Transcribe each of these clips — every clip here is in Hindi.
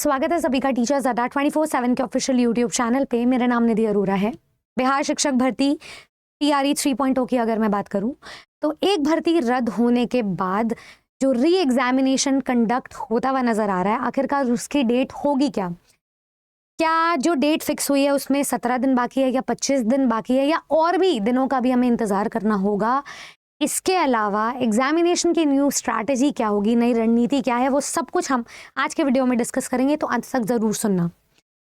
स्वागत है सभी का टीचर्स अड्डा 24/7 के ऑफिशियल यूट्यूब चैनल पे। मेरा नाम निधि अरोरा है। बिहार शिक्षक भर्ती TRE 3.0 की अगर मैं बात करूं तो एक भर्ती रद्द होने के बाद जो री एग्जामिनेशन कंडक्ट होता हुआ नजर आ रहा है, आखिरकार उसकी डेट होगी क्या? क्या जो डेट फिक्स हुई है उसमें 17 दिन बाकी है या 25 दिन बाकी है या और भी दिनों का भी हमें इंतजार करना होगा? इसके अलावा एग्जामिनेशन की न्यू स्ट्रैटेजी क्या होगी, नई रणनीति क्या है, वो सब कुछ हम आज के वीडियो में डिस्कस करेंगे, तो अंत तक जरूर सुनना।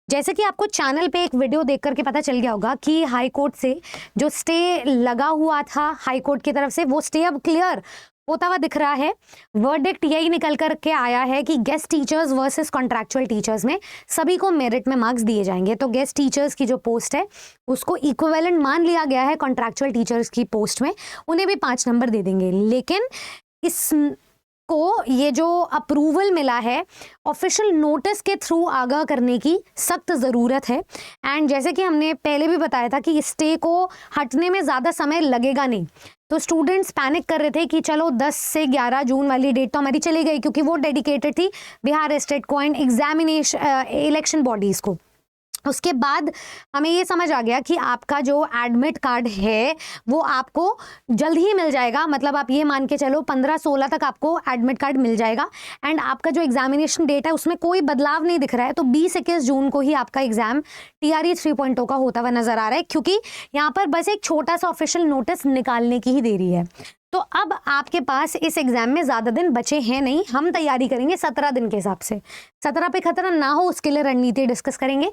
जैसे कि आपको चैनल पे एक वीडियो देख करके पता चल गया होगा कि हाई कोर्ट से जो स्टे लगा हुआ था हाई कोर्ट की तरफ से, वो स्टे अब क्लियर होता हुआ दिख रहा है। वर्डिक्ट यही निकल कर के आया है कि guest teachers versus contractual teachers में सभी को मेरिट में मार्क्स दिए जाएंगे। तो गेस्ट टीचर्स की जो पोस्ट है उसको इक्विवेलेंट मान लिया गया है कॉन्ट्रैक्चुअल टीचर्स की पोस्ट में, उन्हें भी 5 नंबर दे देंगे। लेकिन इस को ये जो अप्रूवल मिला है ऑफिशियल नोटिस के थ्रू आगाह करने की सख्त ज़रूरत है। एंड जैसे कि हमने पहले भी बताया था कि स्टे को हटने में ज़्यादा समय लगेगा नहीं, तो स्टूडेंट्स पैनिक कर रहे थे कि चलो 10 से 11 जून वाली डेट तो हमारी चली गई, क्योंकि वो डेडिकेटेड थी बिहार स्टेट को एंड एग्जामिनेशन इलेक्शन बॉडीज़ को। उसके बाद हमें ये समझ आ गया कि आपका जो एडमिट कार्ड है वो आपको जल्द ही मिल जाएगा। मतलब आप ये मान के चलो 15-16 तक आपको एडमिट कार्ड मिल जाएगा। एंड आपका जो एग्जामिनेशन डेट है उसमें कोई बदलाव नहीं दिख रहा है, तो 20-21 जून को ही आपका एग्जाम TRE 3.0 का होता हुआ नजर आ रहा है, क्योंकि यहाँ पर बस एक छोटा सा ऑफिशियल नोटिस निकालने की ही देरी है। तो अब आपके पास इस एग्जाम में ज़्यादा दिन बचे हैं नहीं, हम तैयारी करेंगे 17 दिन के हिसाब से। 17 पे खतरा ना हो उसके लिए रणनीति डिस्कस करेंगे।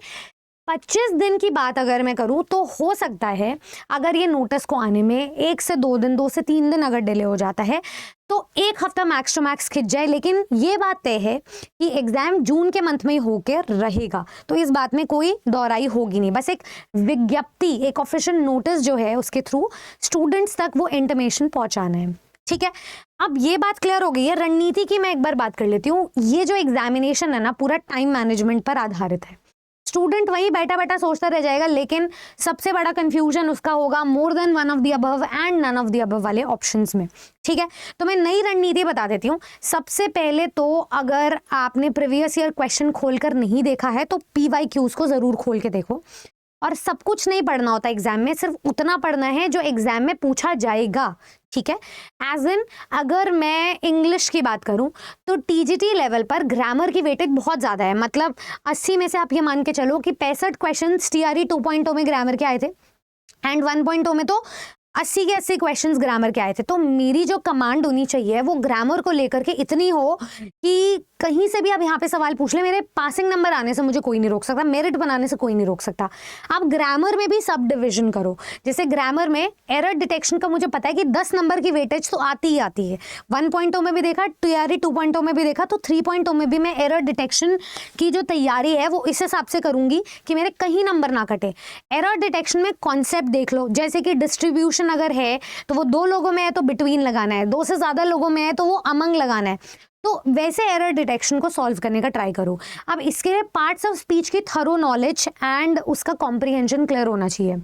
25 दिन की बात अगर मैं करूं तो हो सकता है अगर ये नोटिस को आने में 1 से 2 दिन 2 से 3 दिन अगर डिले हो जाता है तो 1 हफ्ता मैक्स टू मैक्स खिंच जाए। लेकिन ये बात तय है कि एग्जाम जून के मंथ में ही होकर रहेगा, तो इस बात में कोई दौराई होगी नहीं। बस एक विज्ञप्ति, एक ऑफिशियल नोटिस जो है उसके थ्रू स्टूडेंट्स तक वो इंटीमेशन पहुंचाना है। ठीक है, अब ये बात क्लियर हो गई है। रणनीति की मैं एक बार बात कर लेती हूँ। ये जो एग्जामिनेशन है ना पूरा टाइम मैनेजमेंट पर आधारित है। स्टूडेंट वही बैठा बैठा सोचता रह जाएगा, लेकिन सबसे बड़ा कंफ्यूजन उसका होगा more than one of the above and none of the above वाले ऑप्शंस में। ठीक है, तो मैं नई रणनीति बता देती हूँ। सबसे पहले तो अगर आपने प्रीवियस ईयर क्वेश्चन खोलकर नहीं देखा है तो PYQs को जरूर खोल के देखो। और सब कुछ नहीं पढ़ना होता एग्जाम में, सिर्फ उतना पढ़ना है जो एग्जाम में पूछा जाएगा। ठीक है, एज इन अगर मैं इंग्लिश की बात करूं तो TGT लेवल पर ग्रामर की वेटेज बहुत ज़्यादा है। मतलब 80 में से आप ये मान के चलो कि 65 क्वेश्चन TRE 2.0 में ग्रामर के आए थे एंड 1.0 में तो 80 के 80 क्वेश्चंस ग्रामर के आए थे। तो मेरी जो कमांड होनी चाहिए वो ग्रामर को लेकर के इतनी हो कि कहीं से भी आप यहाँ पे सवाल पूछ ले, मेरे पासिंग नंबर आने से मुझे कोई नहीं रोक सकता, मेरिट बनाने से कोई नहीं रोक सकता। आप ग्रामर में भी सब डिविजन करो। जैसे ग्रामर में एरर डिटेक्शन का मुझे पता है कि 10 नंबर की वेटेज तो आती ही आती है। 1.0 में भी देखा, TRE 2.0 में भी देखा, तो 3.0 में भी मैं एरर डिटेक्शन की जो तैयारी है वो इस हिसाब से करूंगी कि मेरे कहीं नंबर ना कटे। एरर डिटेक्शन में कॉन्सेप्ट देख लो, जैसे कि डिस्ट्रीब्यूशन अगर है तो वो 2 लोगों में है तो बिटवीन लगाना है, 2 से ज्यादा लोगों में है तो वो अमंग लगाना है। तो वैसे एरर डिटेक्शन को सॉल्व करने का ट्राई करो। अब इसके लिए पार्ट्स ऑफ स्पीच की थरो नॉलेज एंड उसका कॉम्प्रिहेंशन क्लियर होना चाहिए।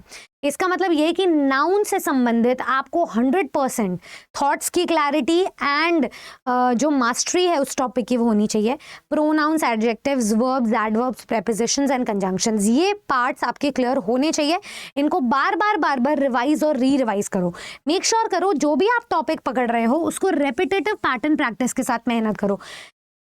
इसका मतलब ये कि नाउन से संबंधित आपको 100% थॉट्स की क्लैरिटी एंड जो मास्टरी है उस टॉपिक की वो होनी चाहिए। Pronouns, adjectives, verbs, adverbs, prepositions and conjunctions, ये पार्ट्स आपके क्लियर होने चाहिए। इनको बार बार रिवाइज और री रिवाइज करो। मेक श्योर करो जो भी आप टॉपिक पकड़ रहे हो उसको रेपिटेटिव पैटर्न प्रैक्टिस के साथ मेहनत करो।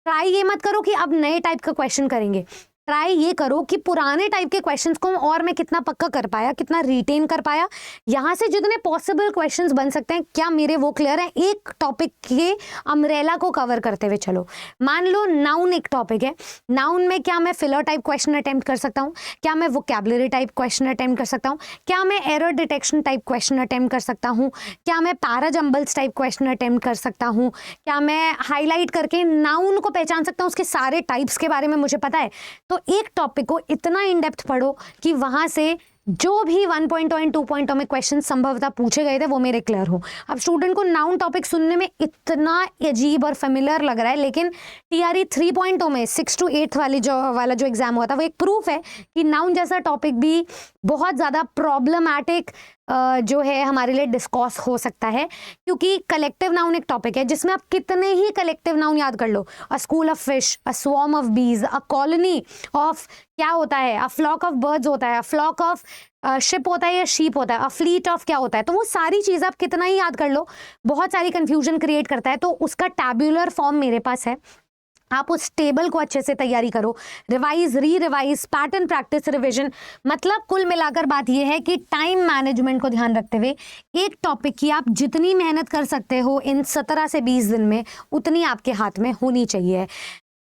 ट्राई ये मत करो कि अब नए टाइप का क्वेश्चन करेंगे, ट्राई ये करो कि पुराने टाइप के क्वेश्चंस को और मैं कितना पक्का कर पाया, कितना रिटेन कर पाया। यहाँ से जितने पॉसिबल क्वेश्चंस बन सकते हैं क्या मेरे वो क्लियर है। एक टॉपिक के अम्ब्रेला को कवर करते हुए चलो। मान लो नाउन एक टॉपिक है, नाउन में क्या मैं फिलर टाइप क्वेश्चन अटेम्प्ट कर सकता हूँ, क्या मैं वोकैबुलरी टाइप क्वेश्चन अटेम्प्ट कर सकता हूँ, क्या मैं error detection type question attempt कर सकता हूँ, क्या मैं पैराजम्बल्स टाइप क्वेश्चन अटेम्प्ट कर सकता हूँ, क्या मैं हाईलाइट करके नाउन को पहचान सकता हूँ, उसके सारे टाइप्स के बारे में मुझे पता है। तो एक टॉपिक को इतना इन डेप्थ पढ़ो कि वहां से जो भी 1.0 एंड 2.0 में क्वेश्चन संभवतः पूछे गए थे वो मेरे क्लियर हो। अब स्टूडेंट को नाउन टॉपिक सुनने में इतना अजीब और फेमिलियर लग रहा है, लेकिन TRE 3.0 में 6 to 8 वाला जो एग्जाम हुआ था वो एक प्रूफ है कि नाउन जैसा टॉपिक भी बहुत ज़्यादा प्रॉब्लमैटिक जो है हमारे लिए डिस्कस हो सकता है, क्योंकि कलेक्टिव नाउन एक टॉपिक है जिसमें आप कितने ही कलेक्टिव नाउन याद कर लो, a school of fish, a swarm of bees, a colony of क्या होता है, अ फ्लॉक ऑफ बर्ड्स होता है, अ फ्लॉक ऑफ शिप होता है या शीप होता है, अ फ्लीट ऑफ क्या होता है। तो वो सारी चीज़ आप कितना ही याद कर लो, बहुत सारी कंफ्यूजन क्रिएट करता है। तो उसका टैब्यूलर फॉर्म मेरे पास है, आप उस टेबल को अच्छे से तैयारी करो, रिवाइज, री रिवाइज, पैटर्न, प्रैक्टिस, रिवीजन। मतलब कुल मिलाकर बात यह है कि टाइम मैनेजमेंट को ध्यान रखते हुए एक टॉपिक की आप जितनी मेहनत कर सकते हो इन 17 से 20 दिन में, उतनी आपके हाथ में होनी चाहिए,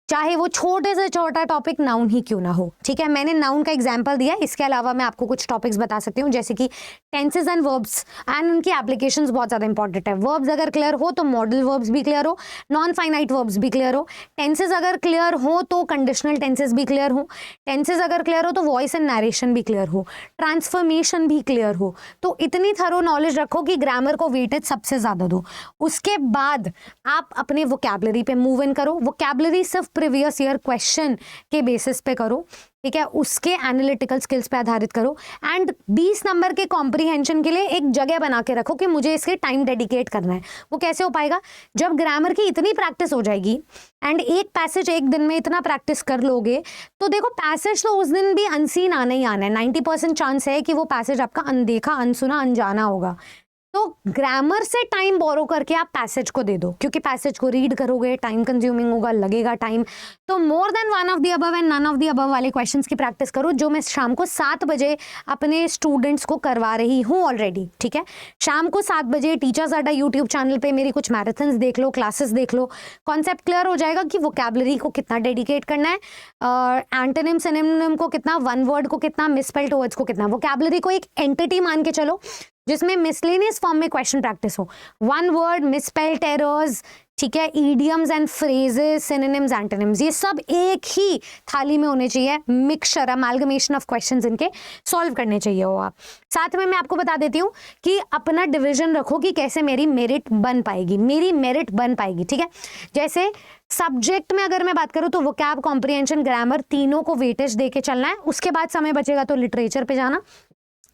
चाहे वो छोटे से छोटा टॉपिक नाउन ही क्यों ना हो। ठीक है, मैंने नाउन का एग्जांपल दिया, इसके अलावा मैं आपको कुछ टॉपिक्स बता सकती हूँ, जैसे कि टेंसेस एंड वर्ब्स एंड उनकी एप्लीकेशंस बहुत ज़्यादा इंपॉर्टेंट है। वर्ब्स अगर क्लियर हो तो मॉडल वर्ब्स भी क्लियर हो, नॉन फाइनाइट वर्ब्स भी क्लियर हो, टेंसेस अगर क्लियर हो तो कंडीशनल टेंसेस भी क्लियर हो, टेंसेस अगर क्लियर हो तो वॉइस एंड नरेशन भी क्लियर हो, ट्रांसफॉर्मेशन भी क्लियर हो। तो इतनी थरो नॉलेज रखो कि ग्रामर को वेटेज सबसे ज़्यादा दो। उसके बाद आप अपने वोकैबलरी पे मूव इन करो। वोकैबलरी सिर्फ प्रीवियस ईयर क्वेश्चन के बेसिस पे करो, ठीक है, उसके एनालिटिकल स्किल्स पे आधारित करो। एंड 20 नंबर के कॉम्प्रीहेंशन के लिए एक जगह बना के रखो कि मुझे इसके टाइम डेडिकेट करना है। वो कैसे हो पाएगा? जब ग्रामर की इतनी प्रैक्टिस हो जाएगी एंड एक पैसेज एक दिन में इतना प्रैक्टिस कर लोगे, तो देखो पैसेज तो उस दिन भी अनसीन आना ही आना है। 90% चांस है कि वो पैसेज आपका अनदेखा, अनसुना, अनजाना होगा। तो ग्रामर से टाइम बोरो करके आप पैसेज को दे दो, क्योंकि पैसेज को रीड करोगे, टाइम कंज्यूमिंग होगा, लगेगा टाइम। तो more than one of the above and none of the above वाले क्वेश्चंस की प्रैक्टिस करो, जो मैं शाम को 7 बजे अपने स्टूडेंट्स को करवा रही हूँ ऑलरेडी। ठीक है, शाम को 7 बजे टीचर्स अड्डा यूट्यूब चैनल पे मेरी कुछ मैराथन्स देख लो, क्लासेस देख लो, कॉन्सेप्ट क्लियर हो जाएगा कि वोकैबलरी को कितना डेडिकेट करना है, एंटोनिम सिनोनिम को कितना, वन वर्ड को कितना, मिसस्पेल्ड वर्ड्स को कितना। वोकैबलरी को एक एंटिटी मान के चलो जिसमें मिसलेनियस फॉर्म में क्वेश्चन प्रैक्टिस हो, वन वर्ड, मिसस्पेल्ड एरर्स, ठीक है, idioms and phrases, synonyms, antonyms, ये सब एक ही थाली में होने चाहिए। मिक्सचर, अमालगमेशन ऑफ क्वेश्चंस इनके सॉल्व करने चाहिए हो आप। साथ में मैं आपको बता देती हूँ कि अपना डिवीजन रखो कि कैसे मेरी मेरिट बन पाएगी, मेरी मेरिट बन पाएगी। ठीक है, जैसे सब्जेक्ट में अगर मैं बात करूँ तो वोकैब, कॉम्प्रिहेंशन, ग्रामर, तीनों को वेटेज दे के चलना है। उसके बाद समय बचेगा तो लिटरेचर पे जाना।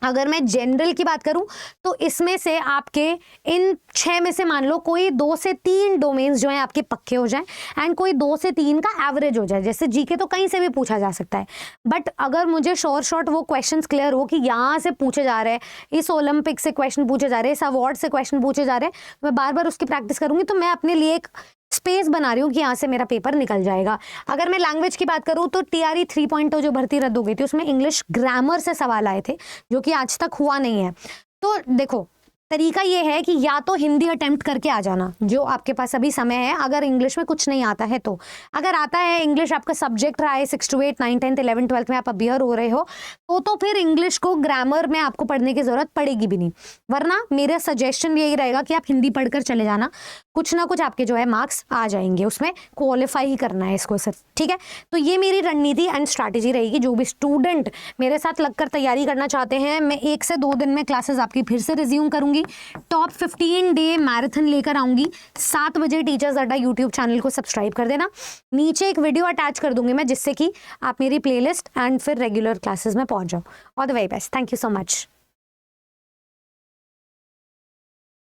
अगर मैं जनरल की बात करूं तो इसमें से आपके इन 6 में से मान लो कोई 2 से 3 डोमेन्स जो हैं आपके पक्के हो जाएं एंड कोई 2 से 3 का एवरेज हो जाए। जैसे जीके तो कहीं से भी पूछा जा सकता है, बट अगर मुझे शॉर्ट वो क्वेश्चंस क्लियर हो कि यहाँ से पूछे जा रहे हैं, इस ओलंपिक से क्वेश्चन पूछे जा रहे हैं, इस अवार्ड से क्वेश्चन पूछे जा रहे हैं, मैं बार बार उसकी प्रैक्टिस करूंगी, तो मैं अपने लिए एक स्पेस बना रही हूँ कि यहाँ से मेरा पेपर निकल जाएगा। अगर मैं लैंग्वेज की बात करूँ तो TRE 3.0 जो भर्ती रद्द हो गई थी उसमें इंग्लिश ग्रामर से सवाल आए थे, जो कि आज तक हुआ नहीं है। तो देखो तरीका ये है कि या तो हिंदी अटेम्प्ट करके आ जाना, जो आपके पास अभी समय है, अगर इंग्लिश में कुछ नहीं आता है तो। अगर आता है, इंग्लिश आपका सब्जेक्ट रहा है 6 to 8, 9, 10, 11, 12 में आप अबियर हो रहे हो, तो फिर इंग्लिश को ग्रामर में आपको पढ़ने की जरूरत पड़ेगी भी नहीं। वरना मेरा सजेशन यही रहेगा कि आप हिंदी पढ़कर चले जाना, कुछ ना कुछ आपके जो है मार्क्स आ जाएंगे, उसमें क्वालिफाई ही करना है इसको सिर्फ। ठीक है, तो ये मेरी रणनीति एंड स्ट्रैटेजी रहेगी। जो भी स्टूडेंट मेरे साथ लगकर तैयारी करना चाहते हैं, मैं 1 से 2 दिन में क्लासेस आपकी फिर से रिज्यूम करूंगी। टॉप 15 डे मैराथन लेकर आऊंगी। 7 बजे टीचर्स अड्डा यूट्यूब चैनल को सब्सक्राइब कर देना। नीचे एक वीडियो अटैच कर दूंगी मैं, जिससे कि आप मेरी प्लेलिस्ट एंड फिर रेगुलर क्लासेस में पहुंच जाओ। All the very best, thank you so much.